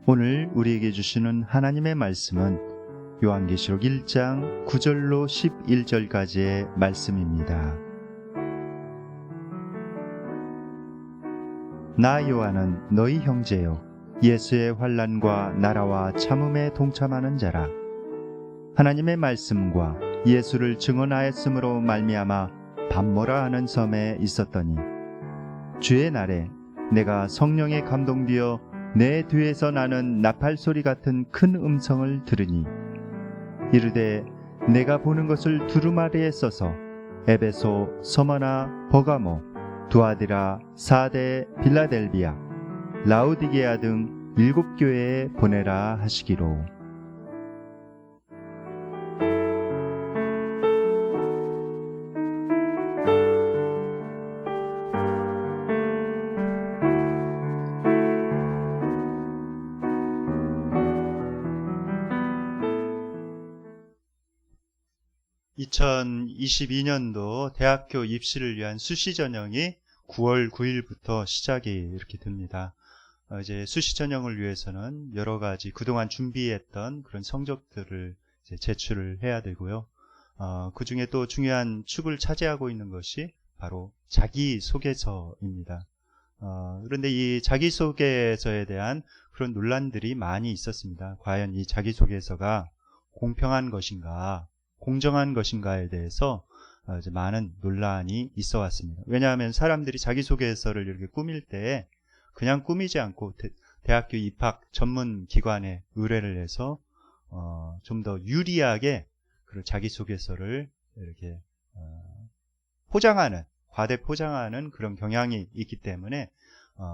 오늘 우리에게 주시는 하나님의 말씀은 요한계시록 1장 9절로 11절까지의 말씀입니다. 나 요한은 너희 형제요 예수의 환난과 나라와 참음에 동참하는 자라. 하나님의 말씀과 예수를 증언하였으므로 말미암아 밤모라 하는 섬에 있었더니 주의 날에 내가 성령에 감동되어 내 뒤에서 나는 나팔 소리 같은 큰 음성을 들으니 이르되 내가 보는 것을 두루마리에 써서 에베소, 서머나, 버가모, 두아디라, 사데, 빌라델비아, 라우디게아 등 7교회에 보내라 하시기로. (2022년도) 대학교 입시를 위한 수시 전형이 9월 9일부터 시작이 이렇게 됩니다. 이제 수시 전형을 위해서는 여러 가지 그동안 준비했던 그런 성적들을 이제 제출을 해야 되고요. 그 중에 또 중요한 축을 차지하고 있는 것이 바로 자기소개서입니다. 그런데 이 자기소개서에 대한 그런 논란들이 많이 있었습니다. 과연 이 자기소개서가 공평한 것인가, 공정한 것인가에 대해서 이제 많은 논란이 있어 왔습니다. 왜냐하면 사람들이 자기소개서를 이렇게 꾸밀 때 그냥 꾸미지 않고 대학교 입학 전문 기관에 의뢰를 해서 좀 더 유리하게 그 자기소개서를 이렇게 포장하는, 과대 포장하는 그런 경향이 있기 때문에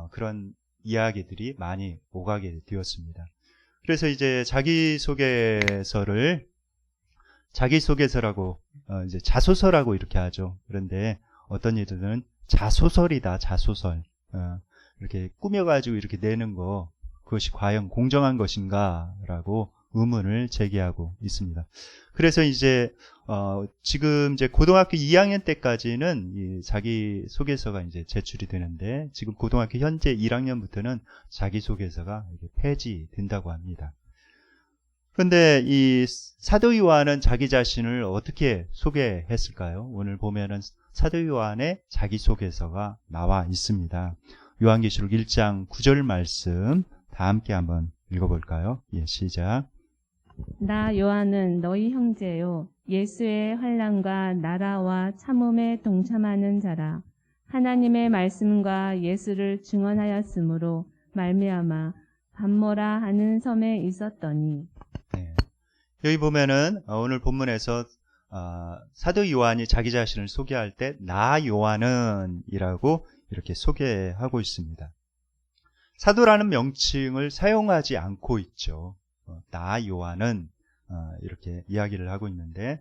그런 이야기들이 많이 오가게 되었습니다. 그래서 이제 자기소개서라고 이제 자소서라고 이렇게 하죠. 그런데 어떤 이들은 자소설이다, 자소설. 이렇게 꾸며가지고 이렇게 내는 거, 그것이 과연 공정한 것인가라고 의문을 제기하고 있습니다. 그래서 이제 지금 이제 고등학교 2학년 때까지는 이 자기소개서가 이제 제출이 되는데, 지금 고등학교 현재 1학년부터는 자기소개서가 이렇게 폐지된다고 합니다. 그런데 이 사도 요한은 자기 자신을 어떻게 소개했을까요? 오늘 보면은 사도 요한의 자기소개서가 나와 있습니다. 요한계시록 1장 9절 말씀 다 함께 한번 읽어볼까요? 예, 시작. 나 요한은 너희 형제요 예수의 환난과 나라와 참음에 동참하는 자라. 하나님의 말씀과 예수를 증언하였으므로 말미암아 밤모라 하는 섬에 있었더니. 네. 여기 보면은 오늘 본문에서 사도 요한이 자기 자신을 소개할 때 나 요한은 이라고 이렇게 소개하고 있습니다. 사도라는 명칭을 사용하지 않고 있죠. 나 요한은 이렇게 이야기를 하고 있는데,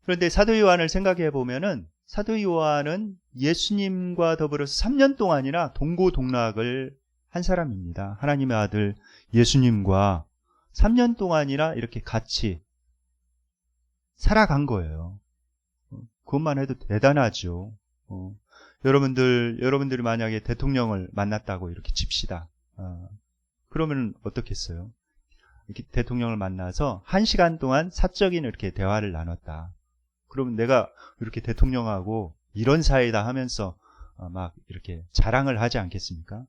그런데 사도 요한을 생각해 보면은 사도 요한은 예수님과 더불어서 3년 동안이나 동고동락을 한 사람입니다. 하나님의 아들 예수님과 3년 동안이나 이렇게 같이 살아간 거예요. 그것만 해도 대단하죠. 여러분들이 만약에 대통령을 만났다고 이렇게 칩시다. 그러면 어떻겠어요? 이렇게 대통령을 만나서 1시간 동안 사적인 이렇게 대화를 나눴다. 그러면 내가 이렇게 대통령하고 이런 사이다 하면서 막 이렇게 자랑을 하지 않겠습니까?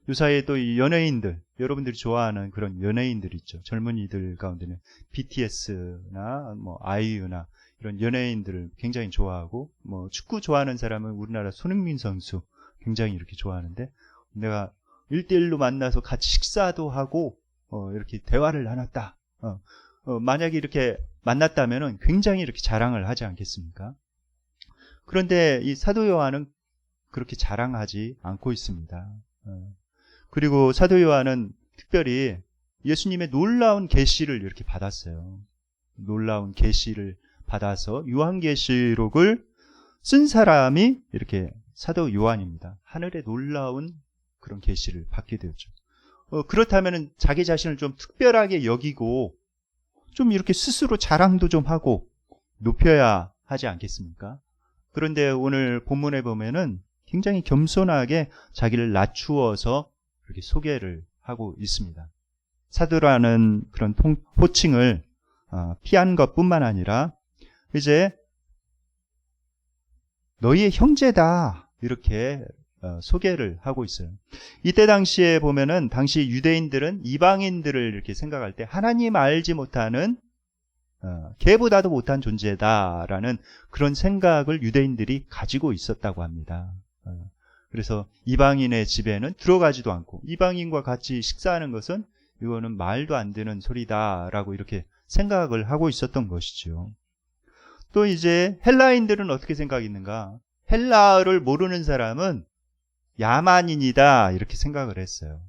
요 사이에 또 이 연예인들, 여러분들이 좋아하는 그런 연예인들 있죠. 젊은이들 가운데는 BTS나 뭐 아이유나 이런 연예인들을 굉장히 좋아하고, 뭐 축구 좋아하는 사람은 우리나라 손흥민 선수 굉장히 이렇게 좋아하는데, 내가 1대1로 만나서 같이 식사도 하고 이렇게 대화를 나눴다. 만약에 이렇게 만났다면은 굉장히 이렇게 자랑을 하지 않겠습니까? 그런데 이 사도 요한은 그렇게 자랑하지 않고 있습니다. 그리고 사도 요한은 특별히 예수님의 놀라운 계시를 이렇게 받았어요. 놀라운 계시를 받아서 요한계시록을 쓴 사람이 이렇게 사도 요한입니다. 하늘의 놀라운 그런 계시를 받게 되었죠. 그렇다면 자기 자신을 좀 특별하게 여기고 좀 이렇게 스스로 자랑도 좀 하고 높여야 하지 않겠습니까? 그런데 오늘 본문에 보면은 굉장히 겸손하게 자기를 낮추어서 이렇게 소개를 하고 있습니다. 사도라는 그런 호칭을 피한 것뿐만 아니라 이제 너희의 형제다 이렇게 소개를 하고 있어요. 이때 당시에 보면은 당시 유대인들은 이방인들을 이렇게 생각할 때 하나님 알지 못하는 걔보다도 못한 존재다라는 그런 생각을 유대인들이 가지고 있었다고 합니다. 그래서 이방인의 집에는 들어가지도 않고 이방인과 같이 식사하는 것은 이거는 말도 안 되는 소리다라고 이렇게 생각을 하고 있었던 것이죠. 또 이제 헬라인들은 어떻게 생각했는가? 헬라어를 모르는 사람은 야만인이다 이렇게 생각을 했어요.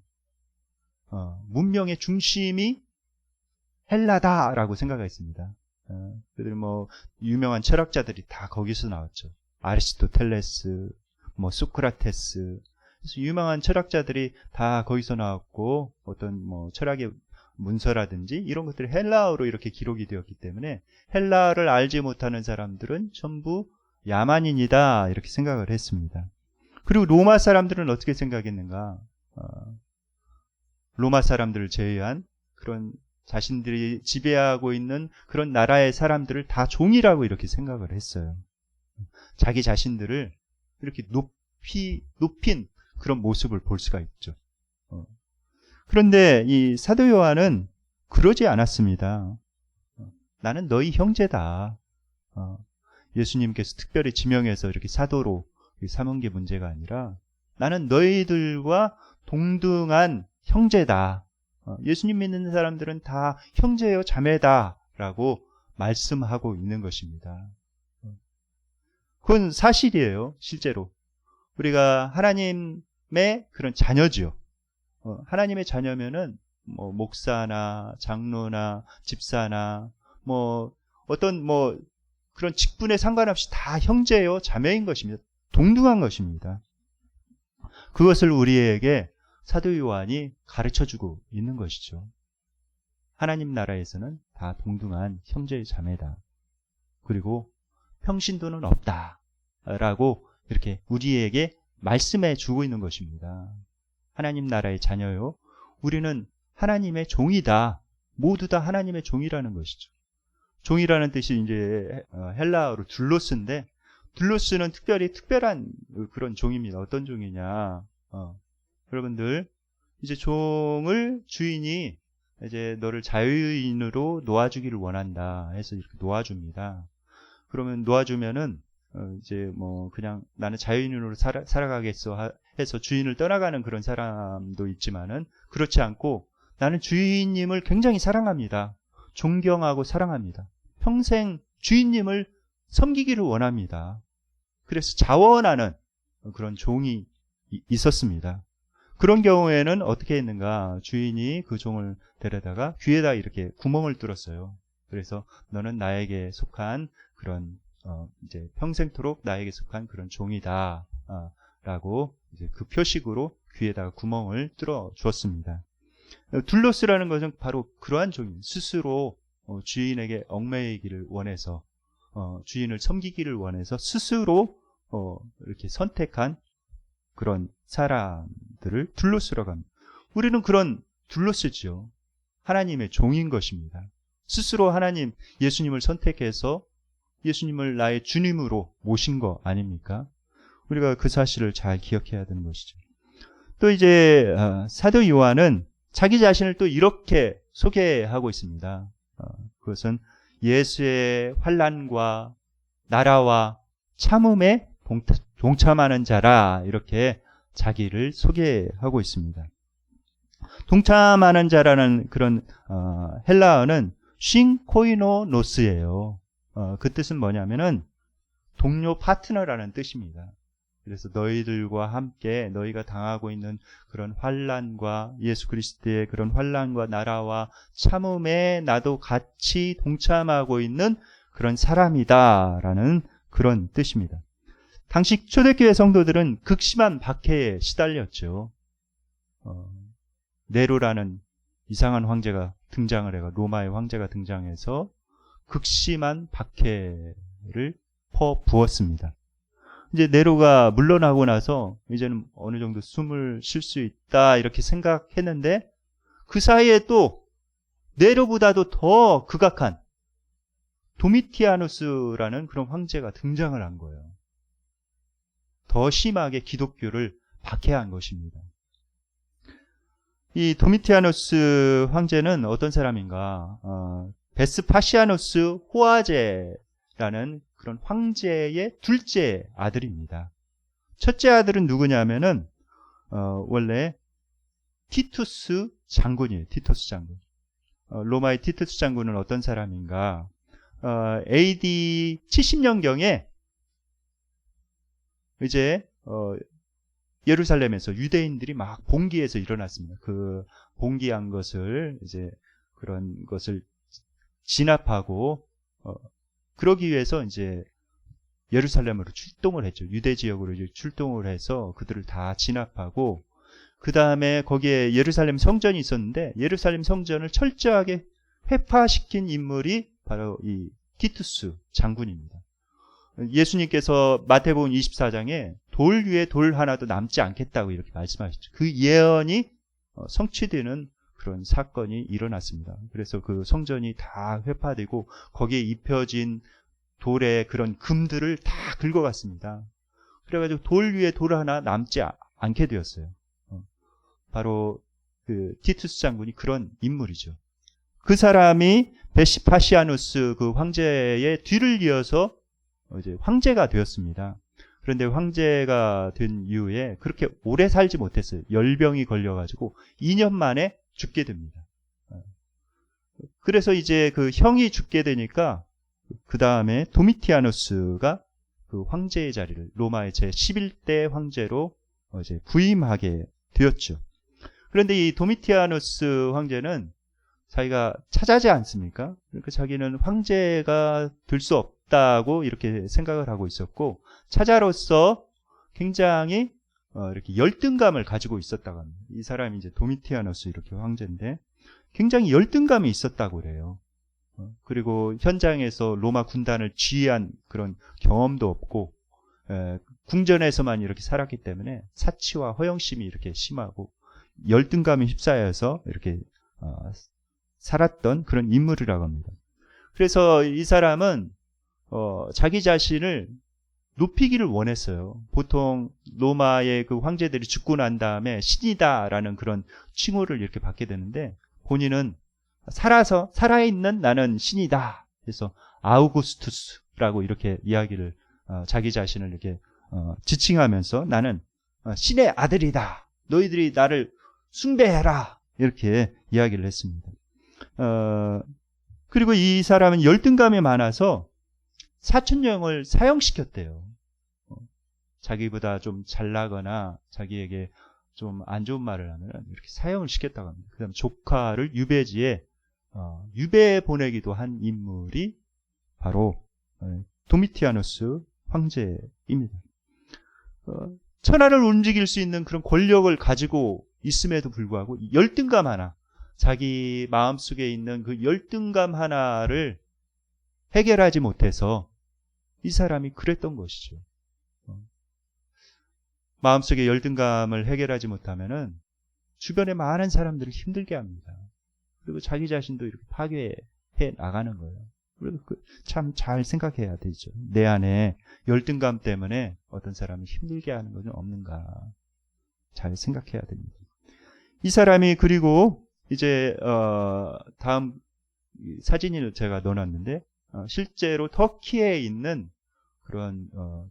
문명의 중심이 헬라다라고 생각했습니다. 그들 뭐 유명한 철학자들이 다 거기서 나왔죠. 아리스토텔레스, 뭐 소크라테스, 그래서 유명한 철학자들이 다 거기서 나왔고 어떤 뭐 철학의 문서라든지 이런 것들이 헬라어로 이렇게 기록이 되었기 때문에 헬라어를 알지 못하는 사람들은 전부 야만인이다 이렇게 생각을 했습니다. 그리고 로마 사람들은 어떻게 생각했는가? 로마 사람들을 제외한 그런 자신들이 지배하고 있는 그런 나라의 사람들을 다 종이라고 이렇게 생각을 했어요. 자기 자신들을 이렇게 높인 그런 모습을 볼 수가 있죠. 그런데 이 사도 요한은 그러지 않았습니다. 나는 너희 형제다. 예수님께서 특별히 지명해서 이렇게 사도로 삼은 게 문제가 아니라 나는 너희들과 동등한 형제다. 예수님 믿는 사람들은 다 형제요 자매다라고 말씀하고 있는 것입니다. 그건 사실이에요. 실제로 우리가 하나님의 그런 자녀지요. 하나님의 자녀면은 뭐 목사나 장로나 집사나 뭐 어떤 뭐 그런 직분에 상관없이 다 형제요 자매인 것입니다. 동등한 것입니다. 그것을 우리에게 사도 요한이 가르쳐주고 있는 것이죠. 하나님 나라에서는 다 동등한 형제 자매다. 그리고 평신도는 없다 라고 이렇게 우리에게 말씀해 주고 있는 것입니다. 하나님 나라의 자녀요, 우리는 하나님의 종이다. 모두 다 하나님의 종이라는 것이죠. 종이라는 뜻이 이제 헬라어로 둘로스인데, 둘로스는 특별한 그런 종입니다. 어떤 종이냐? 여러분들 이제 종을 주인이 이제 너를 자유인으로 놓아주기를 원한다 해서 이렇게 놓아줍니다. 그러면 놓아주면은 이제 뭐 그냥 나는 자유인으로 살아가겠어 해서 주인을 떠나가는 그런 사람도 있지만은 그렇지 않고 나는 주인님을 굉장히 사랑합니다. 존경하고 사랑합니다. 평생 주인님을 섬기기를 원합니다. 그래서 자원하는 그런 종이 있었습니다. 그런 경우에는 어떻게 했는가? 주인이 그 종을 데려다가 귀에다 이렇게 구멍을 뚫었어요. 그래서 너는 나에게 속한 그런 이제 평생토록 나에게 속한 그런 종이다 라고 이제 그 표식으로 귀에다가 구멍을 뚫어 주었습니다. 둘로스라는 것은 바로 그러한 종입니다. 스스로 주인에게 얽매이기를 원해서 주인을 섬기기를 원해서 스스로 이렇게 선택한 그런 사람들을 둘로스라고 합니다. 우리는 그런 둘로스죠. 하나님의 종인 것입니다. 스스로 하나님 예수님을 선택해서 예수님을 나의 주님으로 모신 거 아닙니까? 우리가 그 사실을 잘 기억해야 되는 것이죠. 또 이제 사도 요한은 자기 자신을 또 이렇게 소개하고 있습니다. 그것은 예수의 환난과 나라와 참음에 동참하는 자라 이렇게 자기를 소개하고 있습니다. 동참하는 자라는 그런 헬라어는 싱코이노노스예요. 그 뜻은 뭐냐면은 동료 파트너라는 뜻입니다. 그래서 너희들과 함께 너희가 당하고 있는 그런 환난과 예수 그리스도의 그런 환난과 나라와 참음에 나도 같이 동참하고 있는 그런 사람이다라는 그런 뜻입니다. 당시 초대교회 성도들은 극심한 박해에 시달렸죠. 네로라는 이상한 황제가 등장을 해가 로마의 황제가 등장해서 극심한 박해를 퍼부었습니다. 이제 네로가 물러나고 나서 이제는 어느 정도 숨을 쉴 수 있다 이렇게 생각했는데 그 사이에 또 네로보다도 더 극악한 도미티아누스라는 그런 황제가 등장을 한 거예요. 더 심하게 기독교를 박해한 것입니다. 이 도미티아누스 황제는 어떤 사람인가? 베스파시아누스 호아제라는 그런 황제의 둘째 아들입니다. 첫째 아들은 누구냐면은 원래 티투스 장군이에요. 티투스 장군. 로마의 티투스 장군은 어떤 사람인가? AD 70년경에 이제 예루살렘에서 유대인들이 막 봉기해서 일어났습니다. 그 봉기한 것을 이제 그런 것을 진압하고 그러기 위해서 이제 예루살렘으로 출동을 했죠. 유대 지역으로 이제 출동을 해서 그들을 다 진압하고 그 다음에 거기에 예루살렘 성전이 있었는데 예루살렘 성전을 철저하게 회파시킨 인물이 바로 이 티투스 장군입니다. 예수님께서 마태복음 24장에 돌 위에 돌 하나도 남지 않겠다고 이렇게 말씀하셨죠. 그 예언이 성취되는 그런 사건이 일어났습니다. 그래서 그 성전이 다 회파되고 거기에 입혀진 돌의 그런 금들을 다 긁어갔습니다. 그래가지고 돌 위에 돌 하나 남지 않게 되었어요. 바로 그 티투스 장군이 그런 인물이죠. 그 사람이 베시파시아누스 그 황제의 뒤를 이어서 이제 황제가 되었습니다. 그런데 황제가 된 이후에 그렇게 오래 살지 못했어요. 열병이 걸려가지고 2년 만에 죽게 됩니다. 그래서 이제 그 형이 죽게 되니까 그 다음에 도미티아누스가 그 황제의 자리를 로마의 제 11대 황제로 이제 부임하게 되었죠. 그런데 이 도미티아누스 황제는 자기가 차자지 않습니까? 그러니까 자기는 황제가 될 수 없다고 이렇게 생각을 하고 있었고 차자로서 굉장히 이렇게 열등감을 가지고 있었다고 합니다. 이 사람이 이제 도미티아누스 이렇게 황제인데 굉장히 열등감이 있었다고 그래요. 그리고 현장에서 로마 군단을 지휘한 그런 경험도 없고 궁전에서만 이렇게 살았기 때문에 사치와 허영심이 이렇게 심하고 열등감이 휩싸여서 이렇게 살았던 그런 인물이라고 합니다. 그래서 이 사람은 자기 자신을 높이기를 원했어요. 보통 로마의 그 황제들이 죽고 난 다음에 신이다라는 그런 칭호를 이렇게 받게 되는데 본인은 살아있는 나는 신이다. 그래서 아우구스투스라고 이렇게 이야기를 자기 자신을 이렇게 지칭하면서 나는 신의 아들이다. 너희들이 나를 숭배해라. 이렇게 이야기를 했습니다. 그리고 이 사람은 열등감이 많아서 사촌형을 사형시켰대요. 자기보다 좀 잘나거나 자기에게 좀 안 좋은 말을 하면 이렇게 사형을 시켰다고 합니다. 그 다음 조카를 유배지에 유배 보내기도 한 인물이 바로 도미티아누스 황제입니다. 천하를 움직일 수 있는 그런 권력을 가지고 있음에도 불구하고 열등감 하나, 자기 마음속에 있는 그 열등감 하나를 해결하지 못해서 이 사람이 그랬던 것이죠. 마음속에 열등감을 해결하지 못하면은 주변에 많은 사람들을 힘들게 합니다. 그리고 자기 자신도 이렇게 파괴해 나가는 거예요. 그래서 참 잘 생각해야 되죠. 내 안에 열등감 때문에 어떤 사람을 힘들게 하는 것은 없는가. 잘 생각해야 됩니다. 이 사람이 그리고 이제 다음 사진을 제가 넣어놨는데 실제로 터키에 있는 그런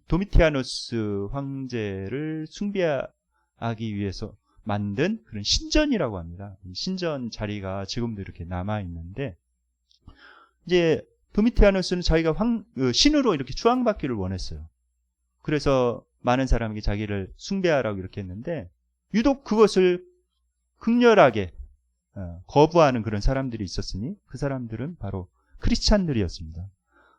도미티아누스 황제를 숭배하기 위해서 만든 그런 신전이라고 합니다. 이 신전 자리가 지금도 이렇게 남아 있는데 이제 도미티아누스는 자기가 신으로 이렇게 추앙받기를 원했어요. 그래서 많은 사람에게 자기를 숭배하라고 이렇게 했는데 유독 그것을 극렬하게 거부하는 그런 사람들이 있었으니 그 사람들은 바로 크리스찬들이었습니다.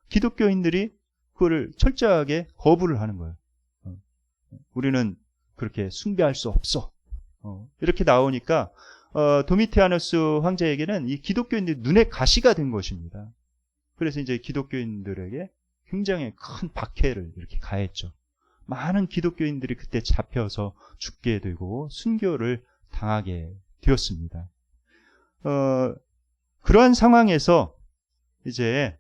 기독교인들이 그거를 철저하게 거부를 하는 거예요. 우리는 그렇게 숭배할 수 없어. 이렇게 나오니까 도미티아누스 황제에게는 이 기독교인들이 눈에 가시가 된 것입니다. 그래서 이제 기독교인들에게 굉장히 큰 박해를 이렇게 가했죠. 많은 기독교인들이 그때 잡혀서 죽게 되고 순교를 당하게 되었습니다. 그러한 상황에서 이제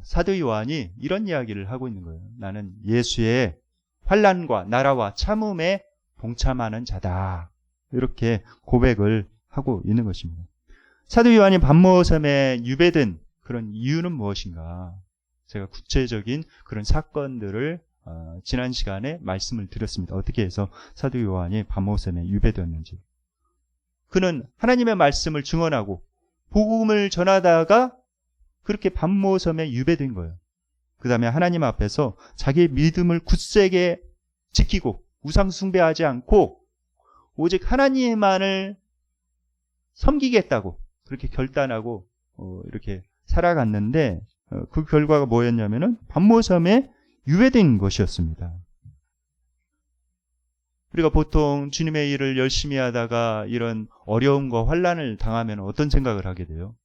사도 요한이 이런 이야기를 하고 있는 거예요. 나는 예수의 환난과 나라와 참음에 동참하는 자다. 이렇게 고백을 하고 있는 것입니다. 사도 요한이 반모섬에 유배된 그런 이유는 무엇인가? 제가 구체적인 그런 사건들을 지난 시간에 말씀을 드렸습니다. 어떻게 해서 사도 요한이 반모섬에 유배되었는지. 그는 하나님의 말씀을 증언하고 복음을 전하다가 그렇게 반모섬에 유배된 거예요. 그 다음에 하나님 앞에서 자기의 믿음을 굳세게 지키고 우상 숭배하지 않고 오직 하나님만을 섬기겠다고 그렇게 결단하고 이렇게 살아갔는데 그 결과가 뭐였냐면은 반모섬에 유배된 것이었습니다. 우리가 보통 주님의 일을 열심히 하다가 이런 어려움과 환난을 당하면 어떤 생각을 하게 돼요?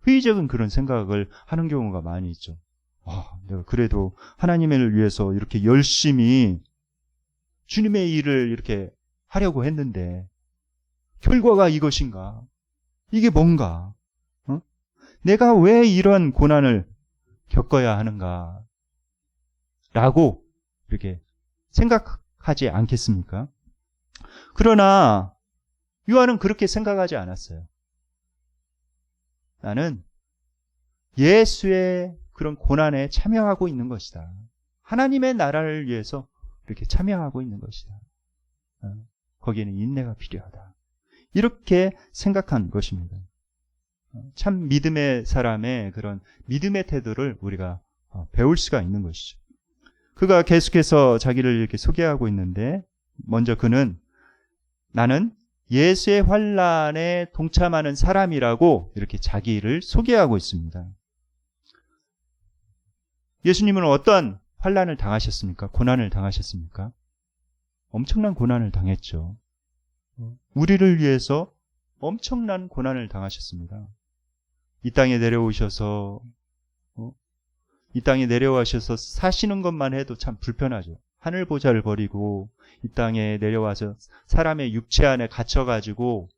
회의적인 그런 생각을 하는 경우가 많이 있죠. 내가 그래도 하나님을 위해서 이렇게 열심히 주님의 일을 이렇게 하려고 했는데 결과가 이것인가? 이게 뭔가? 내가 왜 이런 고난을 겪어야 하는가? 라고 이렇게 생각하지 않겠습니까? 그러나 요한은 그렇게 생각하지 않았어요. 나는 예수의 그런 고난에 참여하고 있는 것이다. 하나님의 나라를 위해서 이렇게 참여하고 있는 것이다. 거기에는 인내가 필요하다. 이렇게 생각한 것입니다. 참 믿음의 사람의 그런 믿음의 태도를 우리가 배울 수가 있는 것이죠. 그가 계속해서 자기를 이렇게 소개하고 있는데 먼저 그는 나는 예수의 환난에 동참하는 사람이라고 이렇게 자기를 소개하고 있습니다. 예수님은 어떠한 환난을 당하셨습니까? 고난을 당하셨습니까? 엄청난 고난을 당했죠. 우리를 위해서 엄청난 고난을 당하셨습니다. 이 땅에 내려오셔서 사시는 것만 해도 참 불편하죠. 하늘 보좌를 버리고 이 땅에 내려와서 사람의 육체 안에 갇혀가지고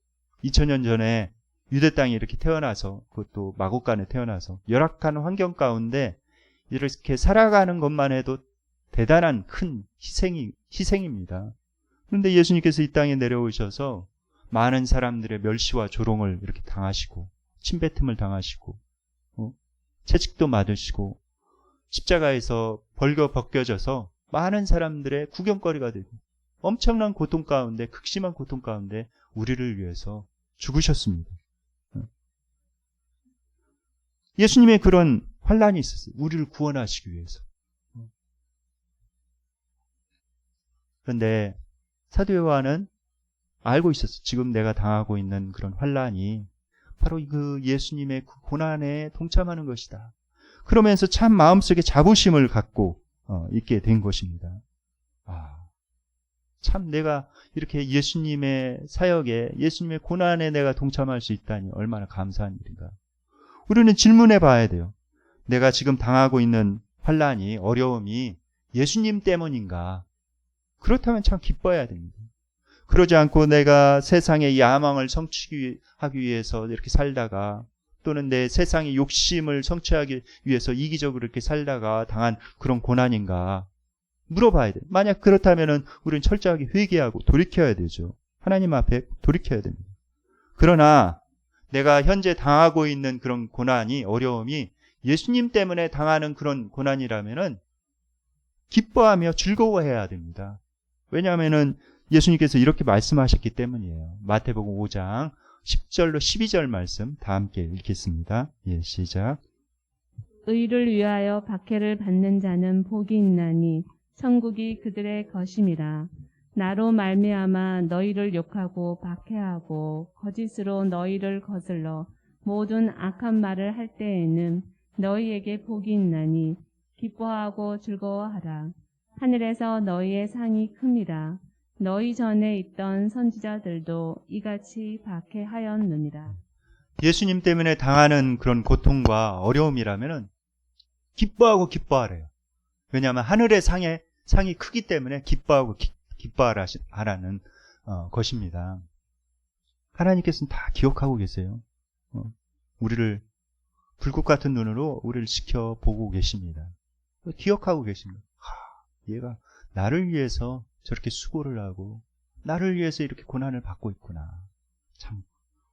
2000년 전에 유대 땅에 이렇게 태어나서 그것도 마곡간에 태어나서 열악한 환경 가운데 이렇게 살아가는 것만 해도 대단한 큰 희생입니다. 그런데 예수님께서 이 땅에 내려오셔서 많은 사람들의 멸시와 조롱을 이렇게 당하시고 침뱉음을 당하시고 채찍도 맞으시고 십자가에서 벌거벗겨져서 많은 사람들의 구경거리가 되고 엄청난 고통 가운데 극심한 고통 가운데 우리를 위해서 죽으셨습니다. 예수님의 그런 환난이 있었어요. 우리를 구원하시기 위해서. 그런데 사도 요한은 알고 있었어요. 지금 내가 당하고 있는 그런 환난이 바로 그 예수님의 그 고난에 동참하는 것이다. 그러면서 참 마음속에 자부심을 갖고 있게 된 것입니다. 참 내가 이렇게 예수님의 사역에 예수님의 고난에 내가 동참할 수 있다니 얼마나 감사한 일인가. 우리는 질문해 봐야 돼요. 내가 지금 당하고 있는 환난이 어려움이 예수님 때문인가? 그렇다면 참 기뻐해야 됩니다. 그러지 않고 내가 세상의 야망을 성취하기 위해서 이렇게 살다가 또는 내 세상의 욕심을 성취하기 위해서 이기적으로 이렇게 살다가 당한 그런 고난인가 물어봐야 돼요. 만약 그렇다면 우리는 철저하게 회개하고 돌이켜야 되죠. 하나님 앞에 돌이켜야 됩니다. 그러나 내가 현재 당하고 있는 그런 고난이 어려움이 예수님 때문에 당하는 그런 고난이라면 기뻐하며 즐거워해야 됩니다. 왜냐하면 예수님께서 이렇게 말씀하셨기 때문이에요. 마태복음 5장 10절로 12절 말씀 다 함께 읽겠습니다. 시작. 의를 위하여 박해를 받는 자는 복이 있나니 천국이 그들의 것임이라. 나로 말미암아 너희를 욕하고 박해하고 거짓으로 너희를 거슬러 모든 악한 말을 할 때에는 너희에게 복이 있나니 기뻐하고 즐거워하라. 하늘에서 너희의 상이 큽니다. 너희 전에 있던 선지자들도 이같이 박해하였느니라. 예수님 때문에 당하는 그런 고통과 어려움이라면 기뻐하고 기뻐하래요. 왜냐하면 하늘의 상이 크기 때문에 기뻐하고 기뻐하라는 것입니다. 하나님께서는 다 기억하고 계세요. 우리를 불꽃 같은 눈으로 우리를 지켜보고 계십니다. 기억하고 계십니다. 얘가 나를 위해서 저렇게 수고를 하고 나를 위해서 이렇게 고난을 받고 있구나. 참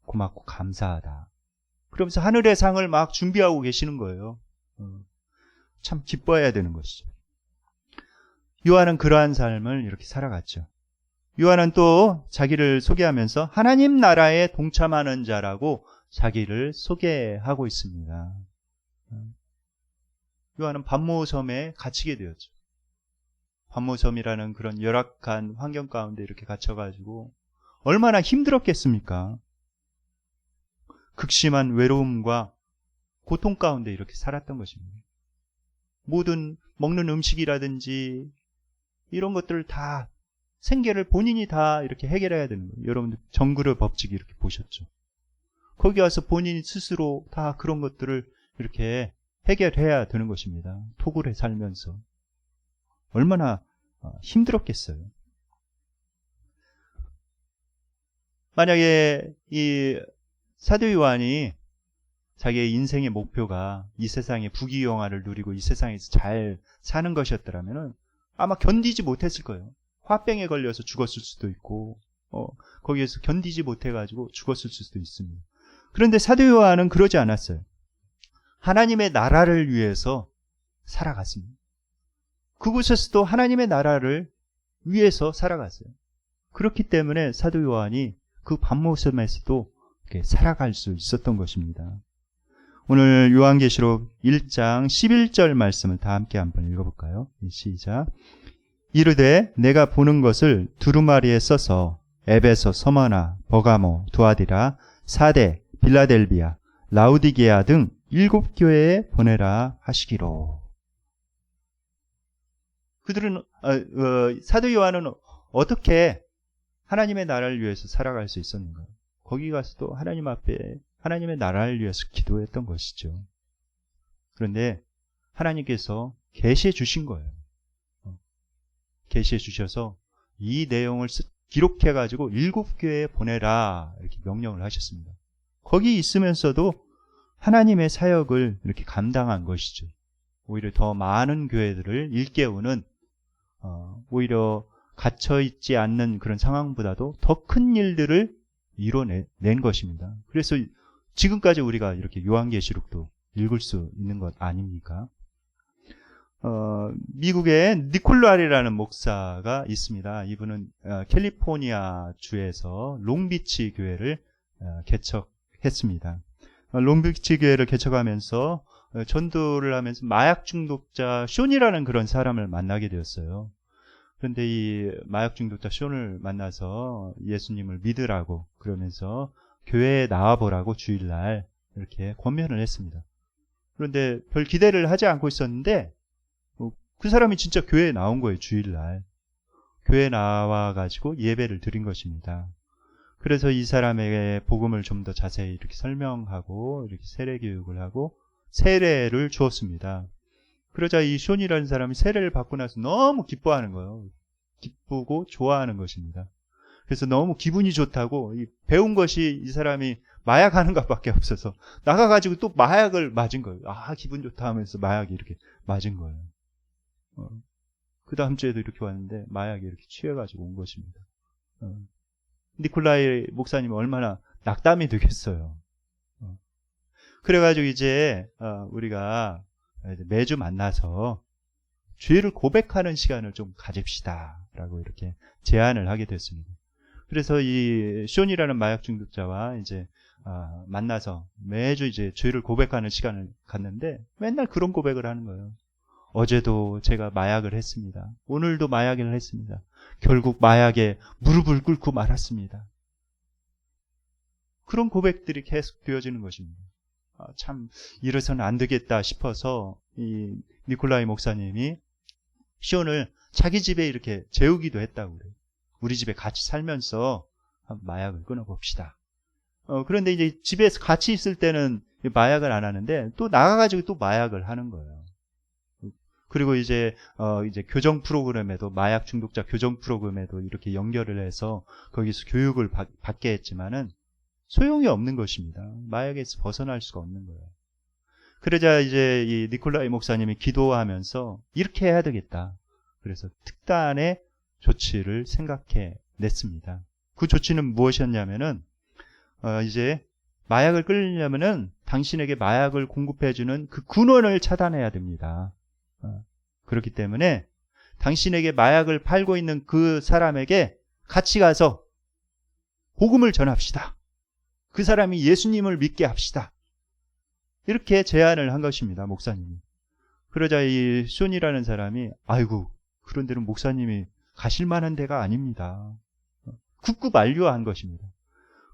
고맙고 감사하다. 그러면서 하늘의 상을 막 준비하고 계시는 거예요. 참 기뻐해야 되는 것이죠. 요한은 그러한 삶을 이렇게 살아갔죠. 요한은 또 자기를 소개하면서 하나님 나라에 동참하는 자라고 자기를 소개하고 있습니다. 요한은 반모섬에 갇히게 되었죠. 반모섬이라는 그런 열악한 환경 가운데 이렇게 갇혀가지고 얼마나 힘들었겠습니까? 극심한 외로움과 고통 가운데 이렇게 살았던 것입니다. 모든 먹는 음식이라든지 이런 것들을 다 생계를 본인이 다 이렇게 해결해야 되는 거예요. 여러분들 정글의 법칙 이렇게 보셨죠? 거기 와서 본인이 스스로 다 그런 것들을 이렇게 해결해야 되는 것입니다. 토굴에 살면서. 얼마나 힘들었겠어요. 만약에 이 사도 요한이 자기의 인생의 목표가 이 세상의 부귀영화를 누리고 이 세상에서 잘 사는 것이었더라면 아마 견디지 못했을 거예요. 화병에 걸려서 죽었을 수도 있고 거기에서 견디지 못해가지고 죽었을 수도 있습니다. 그런데 사도 요한은 그러지 않았어요. 하나님의 나라를 위해서 살아갔습니다. 그곳에서도 하나님의 나라를 위해서 살아갔어요. 그렇기 때문에 사도 요한이 그 반모섬에서도 이렇게 살아갈 수 있었던 것입니다. 오늘 요한계시록 1장 11절 말씀을 다 함께 한번 읽어볼까요? 시작. 이르되 내가 보는 것을 두루마리에 써서 에베소, 서머나, 버가모, 두아디라, 사대, 빌라델비아, 라우디게아 등 7교회에 보내라 하시기로. 그들은 사도 요한은 어떻게 하나님의 나라를 위해서 살아갈 수 있었는가? 거기 가서도 하나님 앞에 하나님의 나라를 위해서 기도했던 것이죠. 그런데 하나님께서 계시해 주신 거예요. 계시해 주셔서 이 내용을 기록해 가지고 7교회에 보내라 이렇게 명령을 하셨습니다. 거기 있으면서도 하나님의 사역을 이렇게 감당한 것이죠. 오히려 더 많은 교회들을 일깨우는 오히려 갇혀있지 않는 그런 상황보다도 더 큰 일들을 이뤄낸 것입니다. 그래서 지금까지 우리가 이렇게 요한계시록도 읽을 수 있는 것 아닙니까? 미국에 니콜라이라는 목사가 있습니다. 이분은 캘리포니아 주에서 롱비치 교회를 개척했습니다. 롱비치 교회를 개척하면서 전도를 하면서 마약 중독자 쇼니라는 그런 사람을 만나게 되었어요. 그런데 이 마약 중독자 쇼를 만나서 예수님을 믿으라고 그러면서 교회에 나와보라고 주일날 이렇게 권면을 했습니다. 그런데 별 기대를 하지 않고 있었는데 그 사람이 진짜 교회에 나온 거예요. 주일날 교회에 나와가지고 예배를 드린 것입니다. 그래서 이 사람에게 복음을 좀 더 자세히 이렇게 설명하고 이렇게 세례 교육을 하고 세례를 주었습니다. 그러자 이 쇼니라는 사람이 세례를 받고 나서 너무 기뻐하는 거예요. 기쁘고 좋아하는 것입니다. 그래서 너무 기분이 좋다고 배운 것이 이 사람이 마약하는 것밖에 없어서 나가가지고 또 마약을 맞은 거예요. 기분 좋다 하면서 마약이 이렇게 맞은 거예요. 그 다음 주에도 이렇게 왔는데 마약이 이렇게 취해가지고 온 것입니다. 니콜라이 목사님이 얼마나 낙담이 되겠어요. 그래가지고 이제 우리가 매주 만나서 죄를 고백하는 시간을 좀 가집시다 라고 이렇게 제안을 하게 됐습니다. 그래서 이 쇼니라는 마약 중독자와 이제 만나서 매주 이제 죄를 고백하는 시간을 갖는데 맨날 그런 고백을 하는 거예요. 어제도 제가 마약을 했습니다. 오늘도 마약을 했습니다. 결국 마약에 무릎을 꿇고 말았습니다. 그런 고백들이 계속 되어지는 것입니다. 참 이래서는 안 되겠다 싶어서 이 니콜라이 목사님이 시온을 자기 집에 이렇게 재우기도 했다고 그래요. 우리 집에 같이 살면서 마약을 끊어봅시다. 그런데 이제 집에서 같이 있을 때는 마약을 안 하는데 또 나가가지고 또 마약을 하는 거예요. 그리고 이제 교정 프로그램에도, 마약 중독자 교정 프로그램에도 이렇게 연결을 해서 거기서 교육을 받게 했지만은 소용이 없는 것입니다. 마약에서 벗어날 수가 없는 거예요. 그러자 이제 이 니콜라이 목사님이 기도하면서 이렇게 해야 되겠다. 그래서 특단의 조치를 생각해 냈습니다. 그 조치는 무엇이었냐면은, 이제 마약을 끊으려면은 당신에게 마약을 공급해주는 그 군원을 차단해야 됩니다. 그렇기 때문에 당신에게 마약을 팔고 있는 그 사람에게 같이 가서 복음을 전합시다. 그 사람이 예수님을 믿게 합시다. 이렇게 제안을 한 것입니다, 목사님이. 그러자 이 쇼니라는 사람이, 아이고, 그런 데는 목사님이 가실 만한 데가 아닙니다. 굳고 만류한 것입니다.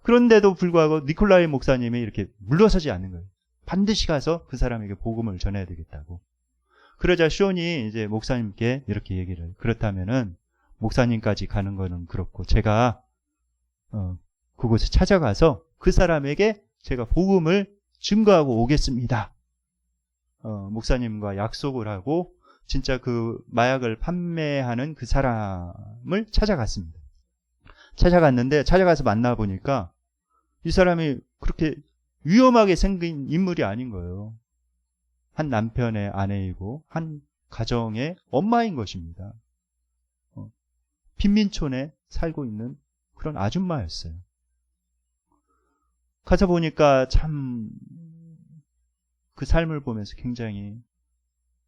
그런데도 불구하고 니콜라이 목사님이 이렇게 물러서지 않는 거예요. 반드시 가서 그 사람에게 복음을 전해야 되겠다고. 그러자 쇼니 이제 목사님께 이렇게 얘기를 해요. 그렇다면은 목사님까지 가는 거는 그렇고, 제가 그곳에 찾아가서 그 사람에게 제가 복음을 증거하고 오겠습니다. 목사님과 약속을 하고 진짜 그 마약을 판매하는 그 사람을 찾아갔습니다. 찾아갔는데, 찾아가서 만나보니까 이 사람이 그렇게 위험하게 생긴 인물이 아닌 거예요. 한 남편의 아내이고 한 가정의 엄마인 것입니다. 빈민촌에 살고 있는 그런 아줌마였어요. 가서 보니까 참 그 삶을 보면서 굉장히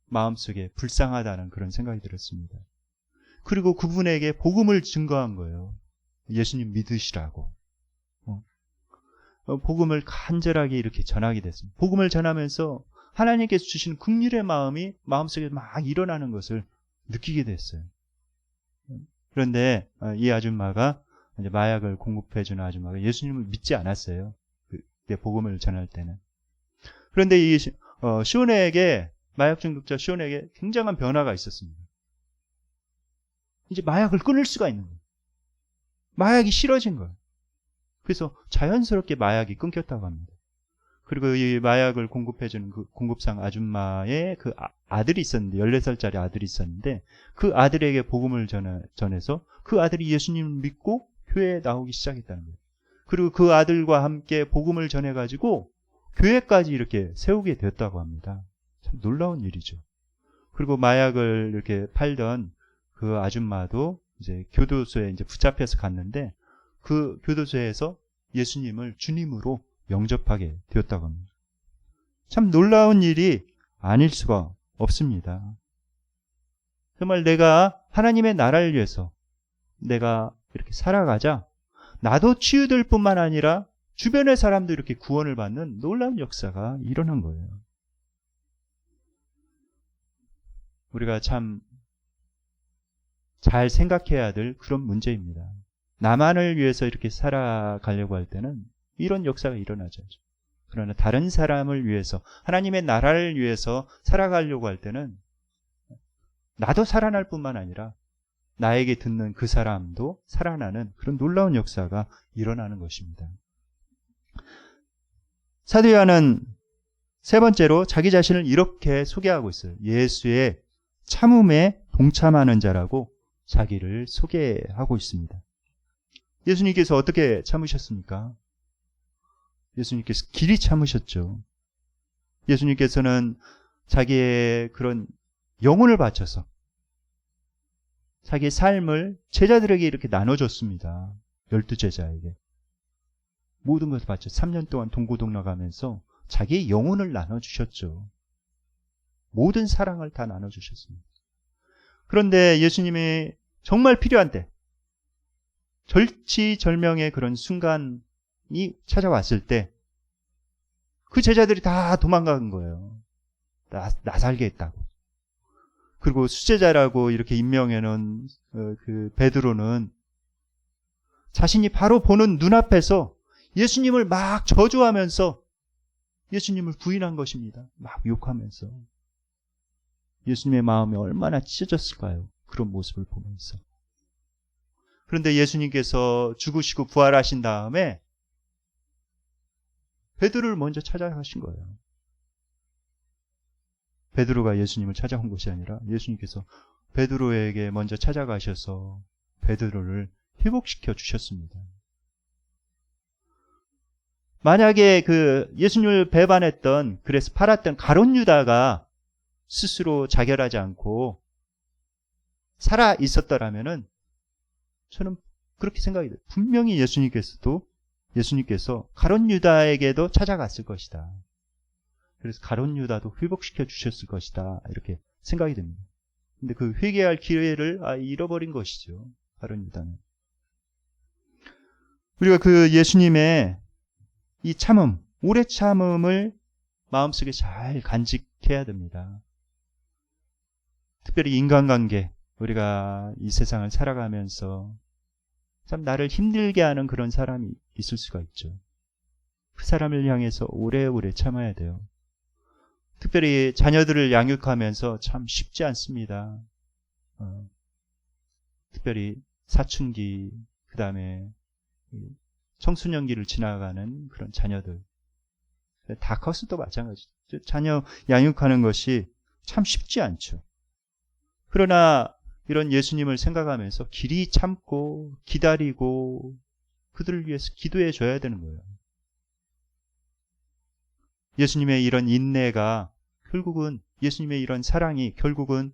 마음속에 불쌍하다는 그런 생각이 들었습니다. 그리고 그분에게 복음을 증거한 거예요. 예수님 믿으시라고. 복음을 간절하게 이렇게 전하게 됐습니다. 복음을 전하면서 하나님께서 주시는 긍휼의 마음이 마음속에 막 일어나는 것을 느끼게 됐어요. 그런데 이 아줌마가, 이제 마약을 공급해주는 아줌마가 예수님을 믿지 않았어요. 그때 복음을 전할 때는. 그런데 이 쇼네에게, 마약 중독자 쇼네에게 굉장한 변화가 있었습니다. 이제 마약을 끊을 수가 있는 거예요. 마약이 싫어진 거예요. 그래서 자연스럽게 마약이 끊겼다고 합니다. 그리고 이 마약을 공급해주는 그 공급상 아줌마의 그 아들이 있었는데, 14살짜리 아들이 있었는데, 그 아들에게 복음을 전해서 그 아들이 예수님을 믿고 교회에 나오기 시작했다는 거예요. 그리고 그 아들과 함께 복음을 전해가지고 교회까지 이렇게 세우게 되었다고 합니다. 참 놀라운 일이죠. 그리고 마약을 이렇게 팔던 그 아줌마도 이제 교도소에 이제 붙잡혀서 갔는데, 그 교도소에서 예수님을 주님으로 영접하게 되었다고 합니다. 참 놀라운 일이 아닐 수가 없습니다. 정말 내가 하나님의 나라를 위해서 내가 이렇게 살아가자 나도 치유될 뿐만 아니라 주변의 사람도 이렇게 구원을 받는 놀라운 역사가 일어난 거예요. 우리가 참 잘 생각해야 될 그런 문제입니다. 나만을 위해서 이렇게 살아가려고 할 때는 이런 역사가 일어나죠. 그러나 다른 사람을 위해서, 하나님의 나라를 위해서 살아가려고 할 때는 나도 살아날 뿐만 아니라 나에게 듣는 그 사람도 살아나는 그런 놀라운 역사가 일어나는 것입니다. 사도 요한은 세 번째로 자기 자신을 이렇게 소개하고 있어요. 예수의 참음에 동참하는 자라고 자기를 소개하고 있습니다. 예수님께서 어떻게 참으셨습니까? 예수님께서 길이 참으셨죠. 예수님께서는 자기의 그런 영혼을 바쳐서 자기의 삶을 제자들에게 이렇게 나눠줬습니다. 12제자에게. 모든 것을 바쳐 3년 동안 동고동락하면서 자기의 영혼을 나눠주셨죠. 모든 사랑을 다 나눠주셨습니다. 그런데 예수님이 정말 필요한 때, 절치절명의 그런 순간이 찾아왔을 때 그 제자들이 다 도망간 거예요. 나 살게 했다고. 그리고 수제자라고 이렇게 임명해놓은 그 베드로는 자신이 바로 보는 눈앞에서 예수님을 막 저주하면서 예수님을 부인한 것입니다. 막 욕하면서. 예수님의 마음이 얼마나 찢어졌을까요? 그런 모습을 보면서. 그런데 예수님께서 죽으시고 부활하신 다음에 베드로를 먼저 찾아가신 거예요. 베드로가 예수님을 찾아온 것이 아니라 예수님께서 베드로에게 먼저 찾아가셔서 베드로를 회복시켜 주셨습니다. 만약에 그 예수님을 배반했던, 그래서 팔았던 가룟 유다가 스스로 자결하지 않고 살아 있었더라면은 저는 그렇게 생각이 돼요. 분명히 예수님께서 가룟 유다에게도 찾아갔을 것이다. 그래서 가룟 유다도 회복시켜 주셨을 것이다. 이렇게 생각이 됩니다. 근데 그 회개할 기회를 잃어버린 것이죠. 가룟 유다는. 우리가 그 예수님의 이 참음, 오래 참음을 마음속에 잘 간직해야 됩니다. 특별히 인간관계, 우리가 이 세상을 살아가면서 참 나를 힘들게 하는 그런 사람이 있을 수가 있죠. 그 사람을 향해서 오래오래 참아야 돼요. 특별히 자녀들을 양육하면서 참 쉽지 않습니다. 특별히 사춘기, 그 다음에 청소년기를 지나가는 그런 자녀들. 다 컸어도 마찬가지죠. 자녀 양육하는 것이 참 쉽지 않죠. 그러나 이런 예수님을 생각하면서 길이 참고 기다리고 그들을 위해서 기도해 줘야 되는 거예요. 예수님의 이런 인내가 결국은, 예수님의 이런 사랑이 결국은